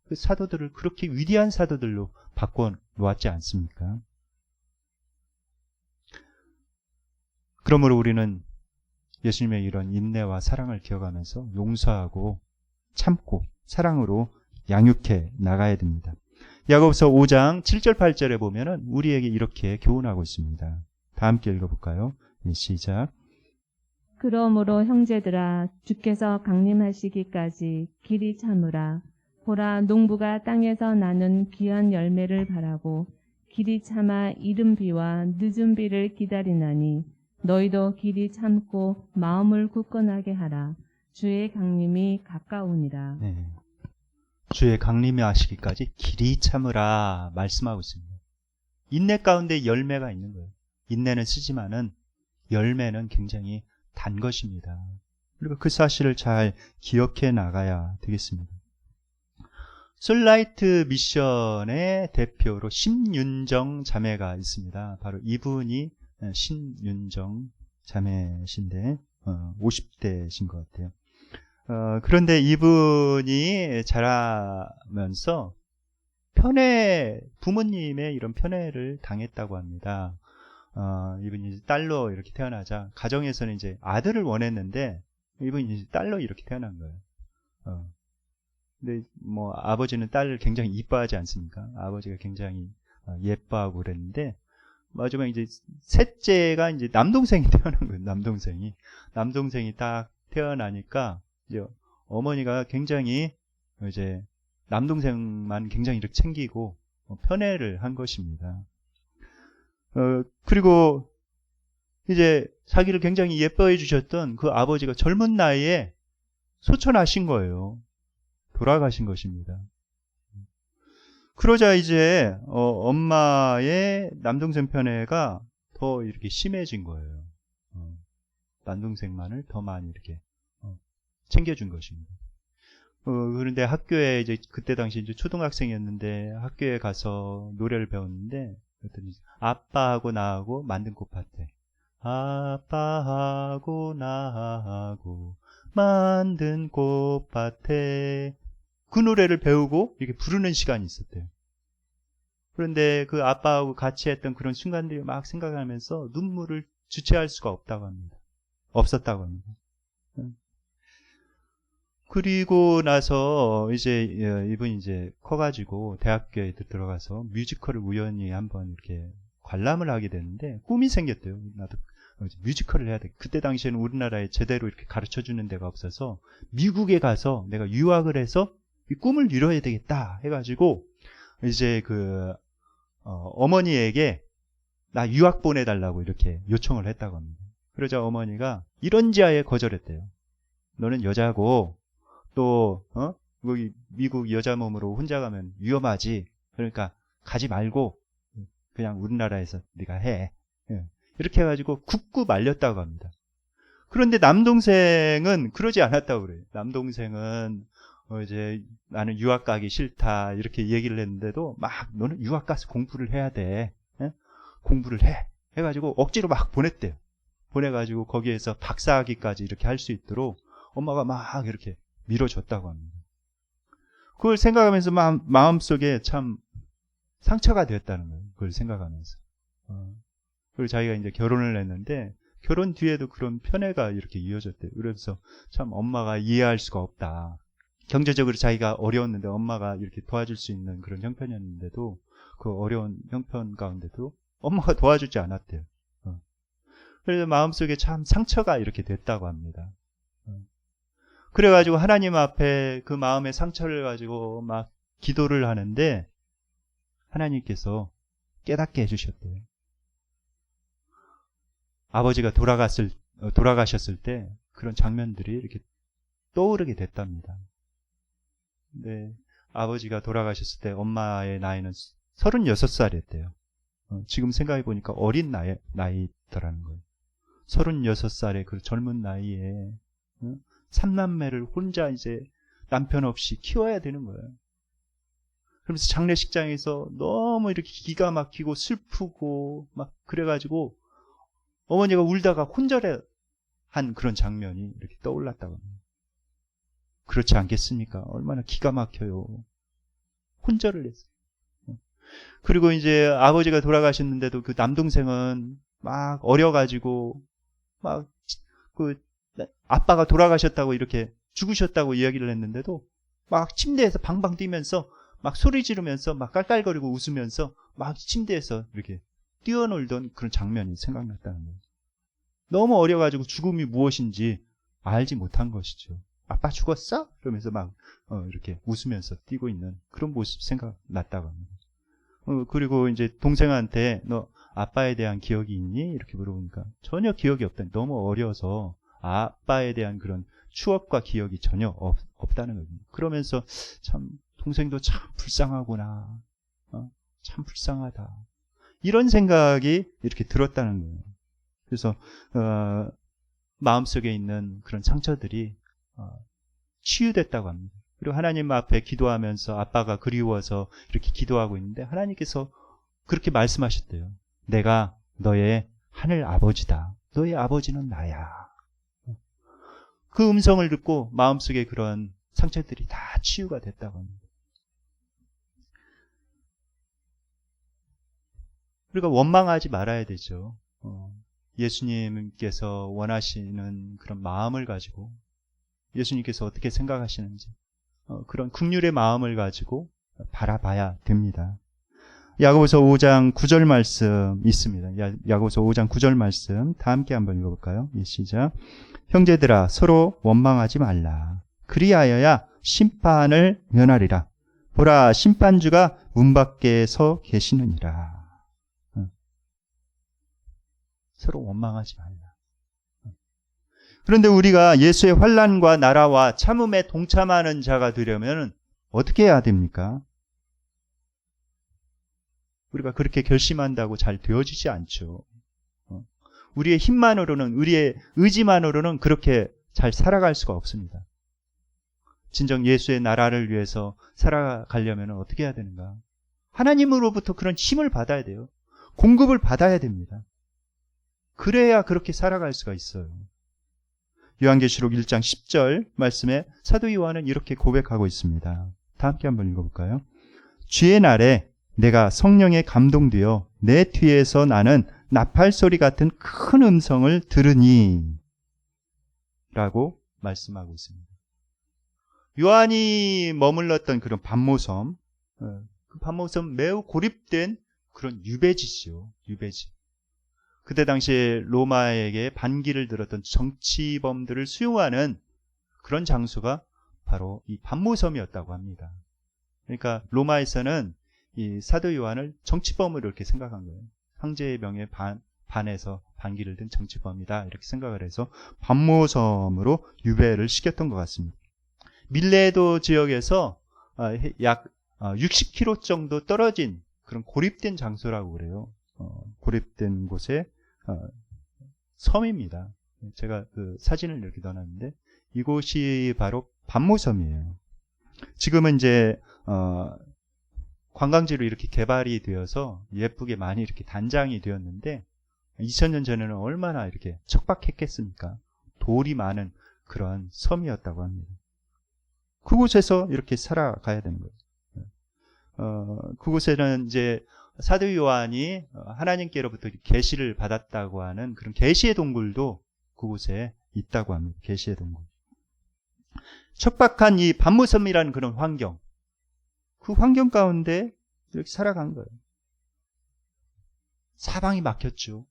그 사도들을 그렇게 위대한 사도들로 바꿔 놓았지 않습니까? 그러므로 우리는 예수님의 이런 인내와 사랑을 기억하면서 용서하고 참고 사랑으로 양육해 나가야 됩니다. 야고보서 5장 7절 8절에 보면은 우리에게 이렇게 교훈하고 있습니다. 다 함께 읽어볼까요? 시작. 그러므로 형제들아 주께서 강림하시기까지 길이 참으라. 보라 농부가 땅에서 나는 귀한 열매를 바라고 길이 참아 이른 비와 늦은 비를 기다리나니 너희도 길이 참고 마음을 굳건하게 하라. 주의 강림이 가까우니라. 네. 주의 강림이 하시기까지 길이 참으라 말씀하고 있습니다. 인내 가운데 열매가 있는 거예요. 인내는 쓰지만은 열매는 굉장히 단 것입니다. 그리고 그 사실을 잘 기억해 나가야 되겠습니다. 솔라이트 미션의 대표로 신윤정 자매가 있습니다. 바로 이분이 신윤정 자매신데 50대신 것 같아요. 그런데 이분이 자라면서 부모님의 이런 편애를 당했다고 합니다. 이분이 딸로 이렇게 태어나자 가정에서는 이제 아들을 원했는데 이분이 이제 딸로 이렇게 태어난 거예요. 근데 뭐 아버지는 딸을 굉장히 이뻐하지 않습니까? 아버지가 굉장히 예뻐하고 그랬는데 마지막에 이제 셋째가 이제 남동생이 태어난 거예요. 남동생이 딱 태어나니까 이제 어머니가 굉장히 이제 남동생만 굉장히 이렇게 챙기고 편애를 한 것입니다. 그리고 이제 자기를 굉장히 예뻐해 주셨던 그 아버지가 젊은 나이에 소천하신 거예요. 돌아가신 것입니다. 그러자 이제 엄마의 남동생 편애가 더 이렇게 심해진 거예요. 남동생만을 더 많이 이렇게 챙겨준 것입니다. 그런데 학교에 이제 그때 당시 이제 초등학생이었는데 학교에 가서 노래를 배웠는데 그랬더니 아빠하고 나하고 만든 꽃밭에 아빠하고 나하고 만든 꽃밭에 그 노래를 배우고 이렇게 부르는 시간이 있었대요. 그런데 그 아빠하고 같이 했던 그런 순간들이 막 생각하면서 눈물을 주체할 수가 없었다고 합니다. 그리고 나서 이제 이분이 이제 커가지고 대학교에 들어가서 뮤지컬을 우연히 한번 이렇게 관람을 하게 됐는데 꿈이 생겼대요. 나도 뮤지컬을 해야 돼. 그때 당시에는 우리나라에 제대로 이렇게 가르쳐 주는 데가 없어서 미국에 가서 내가 유학을 해서 이 꿈을 이뤄야 되겠다 해가지고 이제 그 어머니에게 나 유학 보내달라고 이렇게 요청을 했다고 합니다. 그러자 어머니가 이런지하에 거절했대요. 너는 여자고 또 미국 여자 몸으로 혼자 가면 위험하지. 그러니까 가지 말고 그냥 우리나라에서 네가 해. 이렇게 해가지고 굳고 말렸다고 합니다. 그런데 남동생은 그러지 않았다고 그래요. 남동생은 이제 나는 유학 가기 싫다 이렇게 얘기를 했는데도 막 너는 유학 가서 공부를 해야 돼. 예? 공부를 해. 해가지고 억지로 막 보냈대요. 보내가지고 거기에서 박사학위까지 이렇게 할 수 있도록 엄마가 막 이렇게 밀어줬다고 합니다. 그걸 생각하면서 마음속에 참 상처가 되었다는 거예요. 그걸 생각하면서. 그리고 자기가 이제 결혼을 했는데 결혼 뒤에도 그런 편애가 이렇게 이어졌대요. 그래서 참 엄마가 이해할 수가 없다. 경제적으로 자기가 어려웠는데 엄마가 이렇게 도와줄 수 있는 그런 형편이었는데도 그 어려운 형편 가운데도 엄마가 도와주지 않았대요. 그래서 마음속에 참 상처가 이렇게 됐다고 합니다. 그래가지고 하나님 앞에 그 마음의 상처를 가지고 막 기도를 하는데 하나님께서 깨닫게 해주셨대요. 아버지가 돌아가셨을 때 그런 장면들이 이렇게 떠오르게 됐답니다. 근데 아버지가 돌아가셨을 때 엄마의 나이는 36살이었대요. 지금 생각해보니까 어린 나이더라는 거예요. 36살의 그 젊은 나이에 3남매를 혼자 이제 남편 없이 키워야 되는 거예요. 그러면서 장례식장에서 너무 이렇게 기가 막히고 슬프고 막 그래가지고 어머니가 울다가 혼절한 그런 장면이 이렇게 떠올랐다고 합니다. 그렇지 않겠습니까? 얼마나 기가 막혀요. 혼절을 했어요. 그리고 이제 아버지가 돌아가셨는데도 그 남동생은 막 어려가지고 막 그 아빠가 돌아가셨다고 이렇게 죽으셨다고 이야기를 했는데도 막 침대에서 방방 뛰면서 막 소리 지르면서 막 깔깔거리고 웃으면서 막 침대에서 이렇게 뛰어놀던 그런 장면이 생각났다는 거예요. 너무 어려가지고 죽음이 무엇인지 알지 못한 것이죠. 아빠 죽었어? 그러면서 막 이렇게 웃으면서 뛰고 있는 그런 모습 생각났다고 합니다. 그리고 이제 동생한테 너 아빠에 대한 기억이 있니? 이렇게 물어보니까 전혀 기억이 없다. 너무 어려서 아빠에 대한 그런 추억과 기억이 전혀 없다는 거죠. 그러면서 참 동생도 참 불쌍하구나. 참 불쌍하다. 이런 생각이 이렇게 들었다는 거예요. 그래서 마음속에 있는 그런 상처들이 치유됐다고 합니다. 그리고 하나님 앞에 기도하면서 아빠가 그리워서 이렇게 기도하고 있는데 하나님께서 그렇게 말씀하셨대요. 내가 너의 하늘 아버지다. 너의 아버지는 나야. 그 음성을 듣고 마음속에 그런 상처들이 다 치유가 됐다고 합니다. 우리가 원망하지 말아야 되죠. 예수님께서 원하시는 그런 마음을 가지고 예수님께서 어떻게 생각하시는지 그런 긍휼의 마음을 가지고 바라봐야 됩니다. 야고보서 5장 9절 말씀 있습니다. 야고보서 5장 9절 말씀 다 함께 한번 읽어볼까요? 시작. 형제들아 서로 원망하지 말라. 그리하여야 심판을 면하리라. 보라 심판주가 문 밖에 서 계시느니라. 서로 원망하지 말라. 그런데 우리가 예수의 환난과 나라와 참음에 동참하는 자가 되려면 어떻게 해야 됩니까? 우리가 그렇게 결심한다고 잘 되어지지 않죠. 우리의 힘만으로는, 우리의 의지만으로는 그렇게 잘 살아갈 수가 없습니다. 진정 예수의 나라를 위해서 살아가려면 어떻게 해야 되는가? 하나님으로부터 그런 힘을 받아야 돼요. 공급을 받아야 됩니다. 그래야 그렇게 살아갈 수가 있어요. 요한계시록 1장 10절 말씀에 사도 요한은 이렇게 고백하고 있습니다. 다 함께 한번 읽어볼까요? 주의 날에 내가 성령에 감동되어 내 뒤에서 나는 나팔 소리 같은 큰 음성을 들으니 라고 말씀하고 있습니다. 요한이 머물렀던 그런 반모섬, 그 반모섬 매우 고립된 그런 유배지죠. 유배지. 그때 당시에 로마에게 반기를 들었던 정치범들을 수용하는 그런 장소가 바로 이 반모섬이었다고 합니다. 그러니까 로마에서는 이 사도 요한을 정치범으로 이렇게 생각한 거예요. 황제의 명에 반해서 반기를 든 정치범이다 이렇게 생각을 해서 반모섬으로 유배를 시켰던 것 같습니다. 밀레도 지역에서 약 60km 정도 떨어진 그런 고립된 장소라고 그래요. 고립된 곳에 섬입니다. 제가 그 사진을 이렇게 넣어놨는데 이곳이 바로 반모섬이에요. 지금은 이제 관광지로 이렇게 개발이 되어서 예쁘게 많이 이렇게 단장이 되었는데 2000년 전에는 얼마나 이렇게 척박했겠습니까? 돌이 많은 그런 섬이었다고 합니다. 그곳에서 이렇게 살아가야 되는 거예요. 그곳에는 이제 사도 요한이 하나님께로부터 계시를 받았다고 하는 그런 계시의 동굴도 그곳에 있다고 합니다. 계시의 동굴. 척박한 이 반모섬이라는 그런 환경, 그 환경 가운데 이렇게 살아간 거예요. 사방이 막혔죠.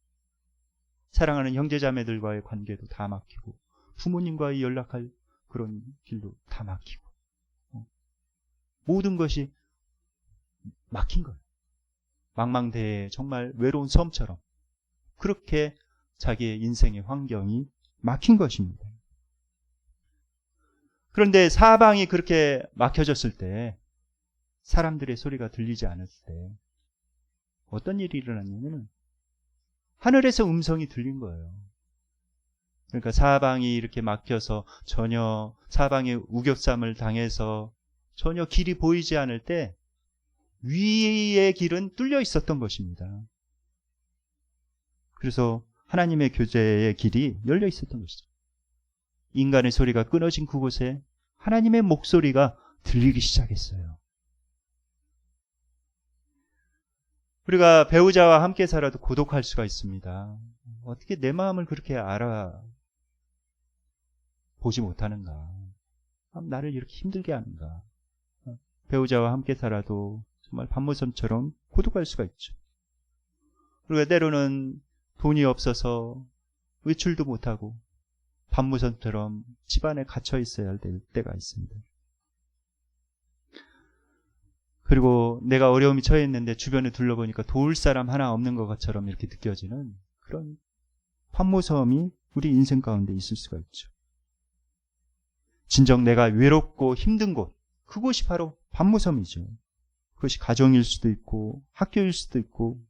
사랑하는 형제자매들과의 관계도 다 막히고 부모님과의 연락할 그런 길도 다 막히고 모든 것이 막힌 거예요. 망망대해 정말 외로운 섬처럼 그렇게 자기의 인생의 환경이 막힌 것입니다. 그런데 사방이 그렇게 막혀졌을 때 사람들의 소리가 들리지 않았을 때 어떤 일이 일어났냐면 하늘에서 음성이 들린 거예요. 그러니까 사방이 이렇게 막혀서 전혀 사방에 우겨쌈을 당해서 전혀 길이 보이지 않을 때 위의 길은 뚫려 있었던 것입니다. 그래서 하나님의 교제의 길이 열려 있었던 것이죠. 인간의 소리가 끊어진 그곳에 하나님의 목소리가 들리기 시작했어요. 우리가 배우자와 함께 살아도 고독할 수가 있습니다. 어떻게 내 마음을 그렇게 알아보지 못하는가? 나를 이렇게 힘들게 하는가? 배우자와 함께 살아도 정말 반모섬처럼 고독할 수가 있죠. 우리가 때로는 돈이 없어서 외출도 못하고 반모섬처럼 집안에 갇혀 있어야 할 때가 있습니다. 그리고 내가 어려움이 처해 있는데 주변을 둘러보니까 도울 사람 하나 없는 것처럼 이렇게 느껴지는 그런 반모섬이 우리 인생 가운데 있을 수가 있죠. 진정 내가 외롭고 힘든 곳, 그곳이 바로 반모섬이죠. 그것이 가정일 수도 있고 학교일 수도 있고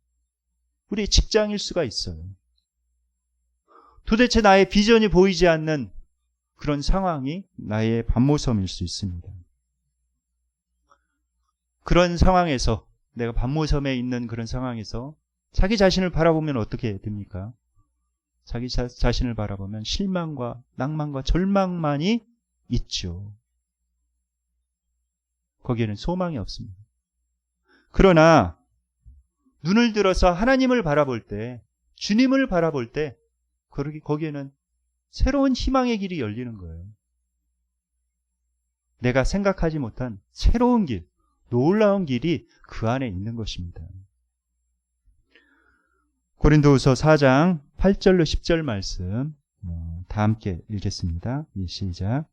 우리의 직장일 수가 있어요. 도대체 나의 비전이 보이지 않는 그런 상황이 나의 반모섬일 수 있습니다. 그런 상황에서 내가 반모섬에 있는 그런 상황에서 자기 자신을 바라보면 어떻게 됩니까? 자기 자신을 바라보면 실망과 낭만과 절망만이 있죠. 거기에는 소망이 없습니다. 그러나 눈을 들어서 하나님을 바라볼 때, 주님을 바라볼 때 거기에는 새로운 희망의 길이 열리는 거예요. 내가 생각하지 못한 새로운 길, 놀라운 길이 그 안에 있는 것입니다. 고린도후서 4장 8절로 10절 말씀 다 함께 읽겠습니다. 시작.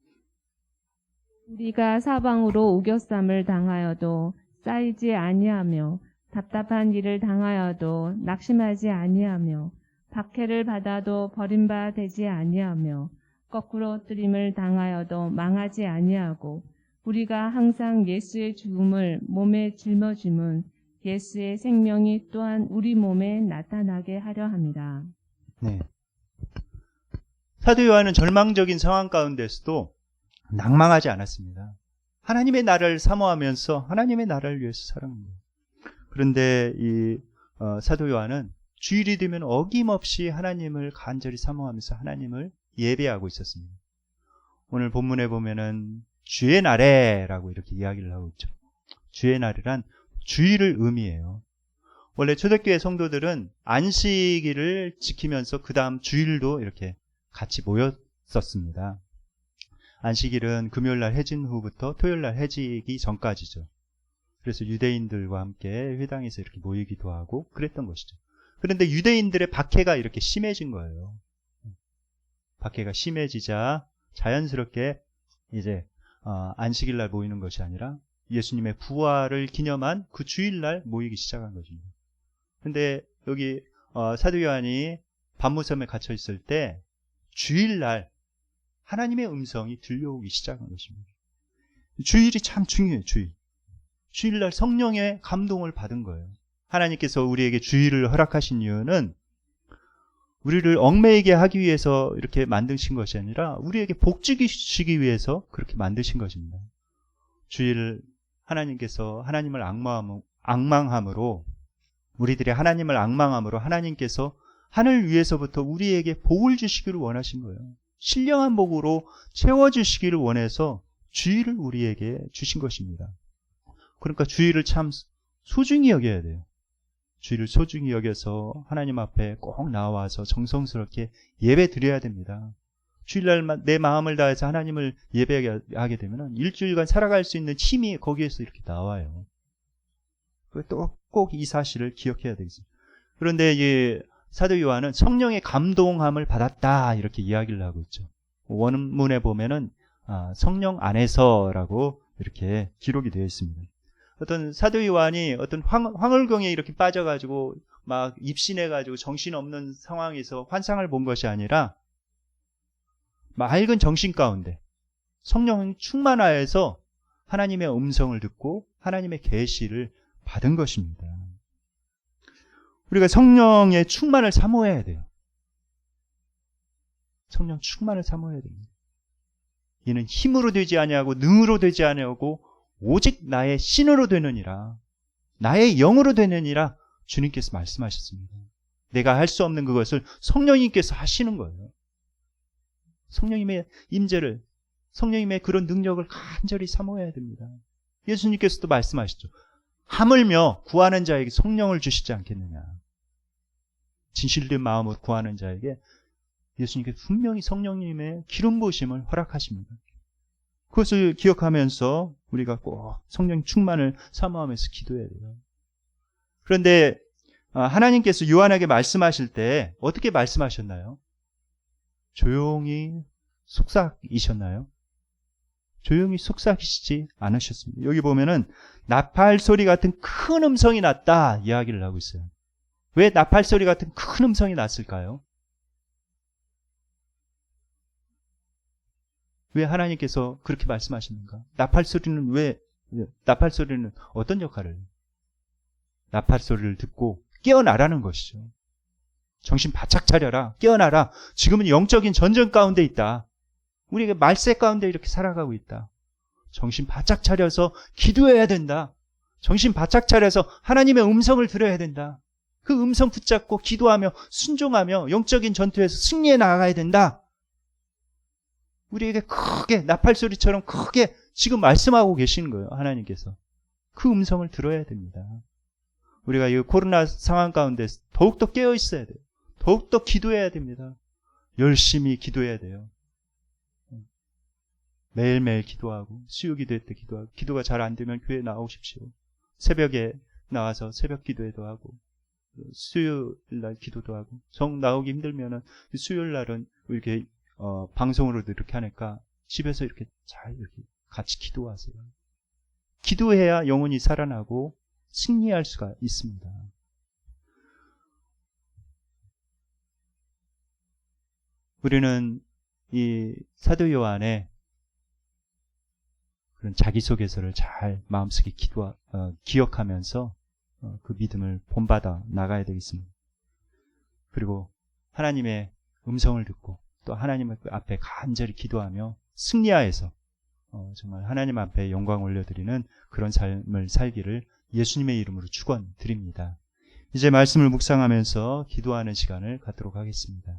우리가 사방으로 우겨쌈을 당하여도 쌓이지 아니하며 답답한 일을 당하여도 낙심하지 아니하며 박해를 받아도 버림바 되지 아니하며 거꾸로 뜨림을 당하여도 망하지 아니하고 우리가 항상 예수의 죽음을 몸에 짊어짐은 예수의 생명이 또한 우리 몸에 나타나게 하려 함이라. 네. 사도 요한은 절망적인 상황 가운데서도 낭망하지 않았습니다. 하나님의 나라를 사모하면서 하나님의 나라를 위해서 살아갑니다. 그런데 이 사도 요한은 주일이 되면 어김없이 하나님을 간절히 사모하면서 하나님을 예배하고 있었습니다. 오늘 본문에 보면은 주의 날에라고 이렇게 이야기를 하고 있죠. 주의 날이란 주일을 의미해요. 원래 초대교회 성도들은 안식일을 지키면서 그 다음 주일도 이렇게 같이 모였었습니다. 안식일은 금요일날 해진 후부터 토요일날 해지기 전까지죠. 그래서 유대인들과 함께 회당에서 이렇게 모이기도 하고 그랬던 것이죠. 그런데 유대인들의 박해가 이렇게 심해진 거예요. 박해가 심해지자 자연스럽게 이제 안식일날 모이는 것이 아니라 예수님의 부활을 기념한 그 주일날 모이기 시작한 것입니다. 그런데 여기 사도 요한이 반모섬에 갇혀 있을 때 주일날 하나님의 음성이 들려오기 시작한 것입니다. 주일이 참 중요해요. 주일날 성령의 감동을 받은 거예요. 하나님께서 우리에게 주일을 허락하신 이유는 우리를 얽매이게 하기 위해서 이렇게 만드신 것이 아니라 우리에게 복 주시기 위해서 그렇게 만드신 것입니다. 주의를 하나님께서 하나님을 앙망함으로 우리들이 하나님을 앙망함으로 하나님께서 하늘 위에서부터 우리에게 복을 주시기를 원하신 거예요. 신령한 복으로 채워주시기를 원해서 주의를 우리에게 주신 것입니다. 그러니까 주의를 참 소중히 여겨야 돼요. 주의를 소중히 여겨서 하나님 앞에 꼭 나와서 정성스럽게 예배 드려야 됩니다. 주일날 내 마음을 다해서 하나님을 예배하게 되면 일주일간 살아갈 수 있는 힘이 거기에서 이렇게 나와요. 또 꼭 이 사실을 기억해야 되겠습니다. 그런데 이 사도 요한은 성령의 감동함을 받았다 이렇게 이야기를 하고 있죠. 원문에 보면은 성령 안에서라고 이렇게 기록이 되어 있습니다. 어떤 사도 요한이 어떤 황홀경에 이렇게 빠져가지고 막 입신해가지고 정신없는 상황에서 환상을 본 것이 아니라 맑은 정신 가운데 성령 충만하여서 하나님의 음성을 듣고 하나님의 계시를 받은 것입니다. 우리가 성령의 충만을 사모해야 돼요. 성령 충만을 사모해야 됩니다. 이는 힘으로 되지 아니하고 능으로 되지 아니하고 오직 나의 신으로 되느니라, 나의 영으로 되느니라 주님께서 말씀하셨습니다. 내가 할 수 없는 그것을 성령님께서 하시는 거예요. 성령님의 임재를, 성령님의 그런 능력을 간절히 사모해야 됩니다. 예수님께서도 말씀하시죠. 하물며 구하는 자에게 성령을 주시지 않겠느냐. 진실된 마음으로 구하는 자에게 예수님께서 분명히 성령님의 기름 부으심을 허락하십니다. 그것을 기억하면서 우리가 꼭 성령 충만을 사모하면서 기도해야 돼요. 그런데 하나님께서 요한에게 말씀하실 때 어떻게 말씀하셨나요? 조용히 속삭이셨나요? 조용히 속삭이시지 않으셨습니다. 여기 보면은 나팔 소리 같은 큰 음성이 났다 이야기를 하고 있어요. 왜 나팔 소리 같은 큰 음성이 났을까요? 왜 하나님께서 그렇게 말씀하시는가? 나팔 소리는 어떤 역할을 해요? 나팔 소리를 듣고 깨어나라는 것이죠. 정신 바짝 차려라. 깨어나라. 지금은 영적인 전쟁 가운데 있다. 우리가 말세 가운데 이렇게 살아가고 있다. 정신 바짝 차려서 기도해야 된다. 정신 바짝 차려서 하나님의 음성을 들어야 된다. 그 음성 붙잡고 기도하며 순종하며 영적인 전투에서 승리해 나가야 된다. 우리에게 크게 나팔소리처럼 크게 지금 말씀하고 계시는 거예요. 하나님께서. 그 음성을 들어야 됩니다. 우리가 이 코로나 상황 가운데 더욱더 깨어 있어야 돼요. 더욱더 기도해야 됩니다. 열심히 기도해야 돼요. 매일매일 기도하고 수요기도회 때 기도하고 기도가 잘 안 되면 교회에 나오십시오. 새벽에 나와서 새벽 기도회도 하고 수요일날 기도도 하고 정 나오기 힘들면은 수요일날은 이렇게 방송으로도 이렇게 하니까 집에서 이렇게 잘 이렇게 같이 기도하세요. 기도해야 영혼이 살아나고 승리할 수가 있습니다. 우리는 이 사도 요한의 그런 자기소개서를 잘 마음속에 기억하면서 그 믿음을 본받아 나가야 되겠습니다. 그리고 하나님의 음성을 듣고 또 하나님 앞에 간절히 기도하며 승리하여서 정말 하나님 앞에 영광 올려드리는 그런 삶을 살기를 예수님의 이름으로 축원드립니다. 이제 말씀을 묵상하면서 기도하는 시간을 갖도록 하겠습니다.